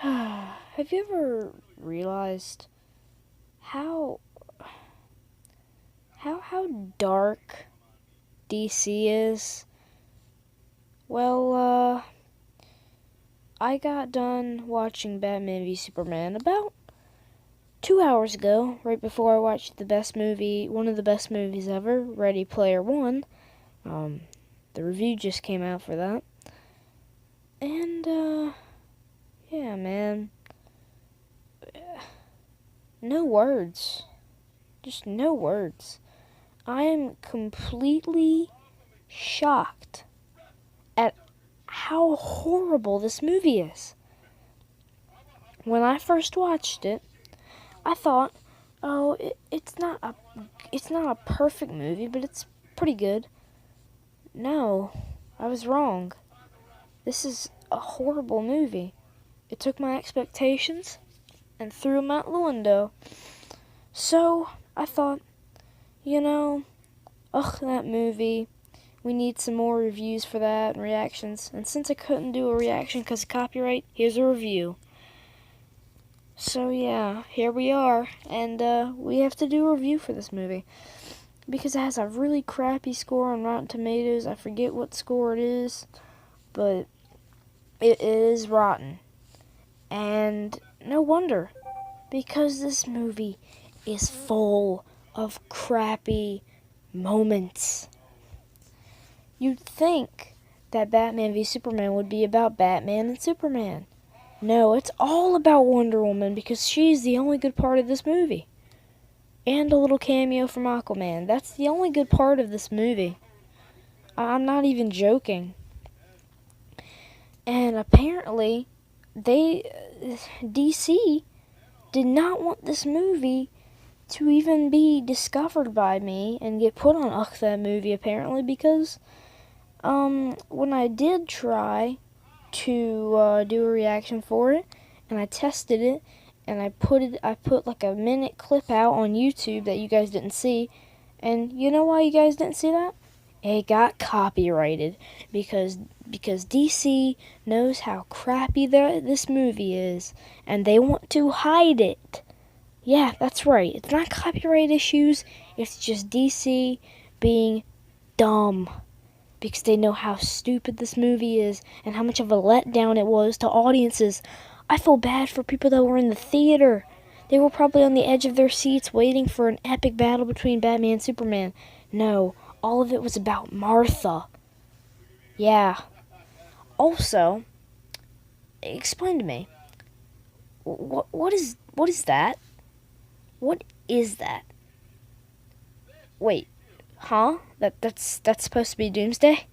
Have you ever realized how how dark DC is? Well, I got done watching Batman v Superman about 2 hours ago, right before I watched one of the best movies ever, Ready Player One. Um, the review just came out for that, and yeah, man, no words, just no words. I am completely shocked at how horrible this movie is. When I first watched it, I thought, oh, it's not a perfect movie, but it's pretty good. No, I was wrong. This is a horrible movie. It took my expectations and threw them out the window. So I thought, you know, ugh, that movie. We need some more reviews for that and reactions. And since I couldn't do a reaction because of copyright, here's a review. So yeah, here we are, and we have to do a review for this movie because it has a really crappy score on Rotten Tomatoes. I forget what score it is, but it is rotten, and no wonder, because this movie is full of crappy moments. You'd think that Batman v Superman would be about Batman and Superman. No, it's all about Wonder Woman because she's the only good part of this movie. And a little cameo from Aquaman. That's the only good part of this movie. I'm not even joking. And apparently, DC did not want this movie to even be discovered by me and get put on That Movie, apparently, because when I did try to do a reaction for it, and I tested it, and I put like a minute clip out on YouTube that you guys didn't see, and you know why you guys didn't see that? It got copyrighted because DC knows how crappy this movie is, and they want to hide it. Yeah, that's right. It's not copyright issues. It's just DC being dumb because they know how stupid this movie is and how much of a letdown it was to audiences. I feel bad for people that were in the theater. They were probably on the edge of their seats waiting for an epic battle between Batman and Superman. No, all of it was about Martha. Yeah. Also, explain to me. What is that? What is that? Wait, huh? That's supposed to be Doomsday?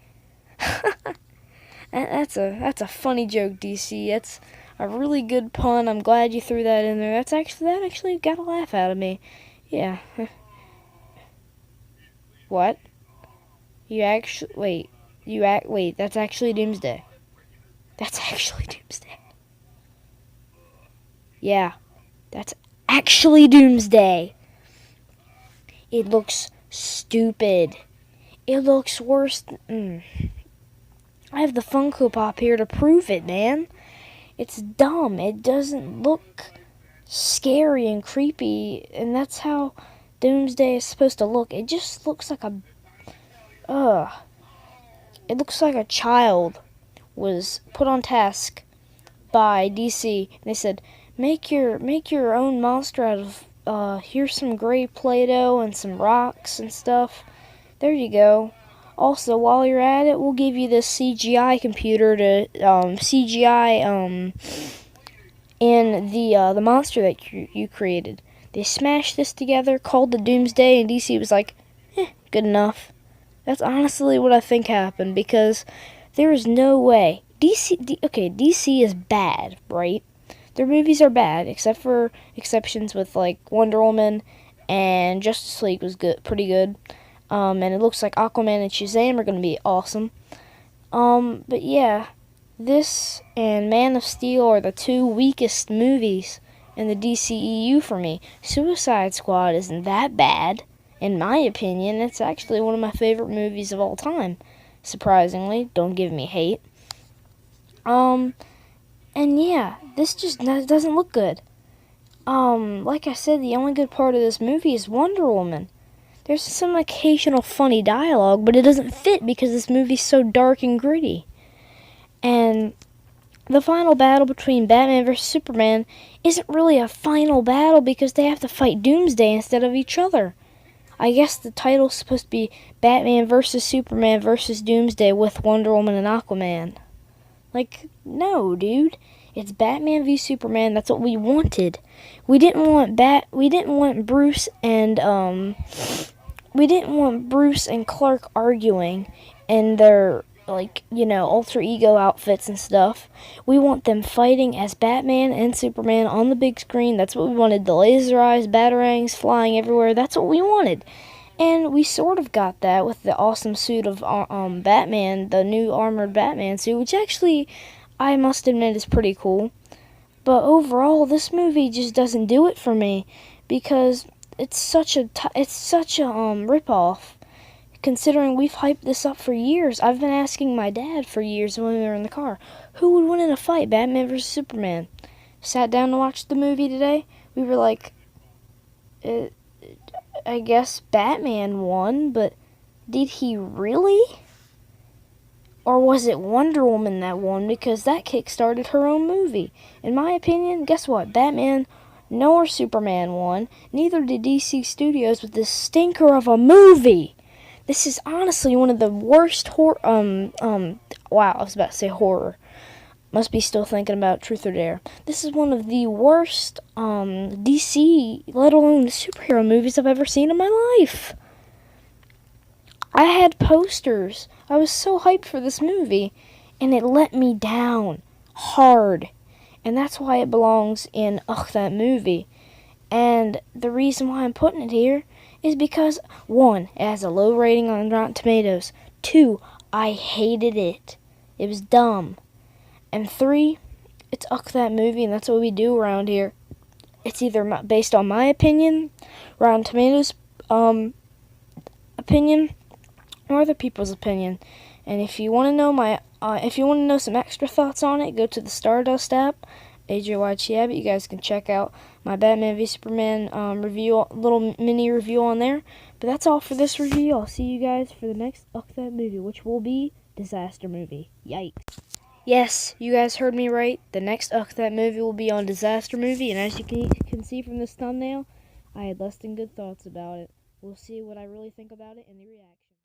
That's a funny joke, DC. That's a really good pun. I'm glad you threw that in there. That actually got a laugh out of me. Yeah. What? You actually wait. That's actually Doomsday. That's actually Doomsday. Yeah. That's actually Doomsday. It looks stupid. It looks worse. I have the Funko Pop here to prove it, man. It's dumb. It doesn't look scary and creepy, and that's how Doomsday is supposed to look. It just looks like ugh. It looks like a child was put on task by DC. They said, make your own monster out of here's some gray Play-Doh and some rocks and stuff. There you go. Also, while you're at it, we'll give you this CGI computer to CGI in the monster that you created. They smashed this together, called the Doomsday, and DC was like, good enough. That's honestly what I think happened, because there is no way. DC is bad, right? Their movies are bad, except for exceptions with like Wonder Woman and Justice League was pretty good. And it looks like Aquaman and Shazam are going to be awesome. But yeah, this and Man of Steel are the two weakest movies in the DCEU for me. Suicide Squad isn't that bad, in my opinion. It's actually one of my favorite movies of all time. Surprisingly, don't give me hate. And yeah, this just doesn't look good. Like I said, the only good part of this movie is Wonder Woman. There's some occasional funny dialogue, but it doesn't fit because this movie's so dark and gritty. And the final battle between Batman vs. Superman isn't really a final battle because they have to fight Doomsday instead of each other. I guess the title's supposed to be Batman vs. Superman vs. Doomsday with Wonder Woman and Aquaman. Like, no, dude. It's Batman v Superman. That's what we wanted. We didn't want Bruce and Clark arguing in their alter ego outfits and stuff. We want them fighting as Batman and Superman on the big screen. That's what we wanted. The laser eyes, batarangs flying everywhere. That's what we wanted. And we sort of got that with the awesome suit of Batman, the new armored Batman suit, which actually, I must admit, is pretty cool. But overall, this movie just doesn't do it for me because it's such a ripoff. Considering we've hyped this up for years, I've been asking my dad for years when we were in the car, who would win in a fight, Batman versus Superman? Sat down to watch the movie today. We were like, I guess Batman won, but did he really? Or was it Wonder Woman that won because that kick-started her own movie? In my opinion, guess what? Batman nor Superman won. Neither did DC Studios with this stinker of a movie. This is honestly one of the worst wow, I was about to say horror. Must be still thinking about Truth or Dare. This is one of the worst DC, let alone superhero movies I've ever seen in my life. I had posters. I was so hyped for this movie, and it let me down hard. And that's why it belongs in that movie. And the reason why I'm putting it here is because, 1, it has a low rating on Rotten Tomatoes. 2, I hated it. It was dumb. And 3, it's that movie, and that's what we do around here. It's either based on my opinion, Rotten Tomatoes opinion, or other people's opinion. And if you want to know some extra thoughts on it, go to the Stardust app, AJY Chiabbit. You guys can check out my Batman v Superman review, little mini review on there. But that's all for this review. I'll see you guys for the next that movie, which will be Disaster Movie. Yikes. Yes, you guys heard me right. The next that movie will be on Disaster Movie, and as you can see from this thumbnail, I had less than good thoughts about it. We'll see what I really think about it in the reaction.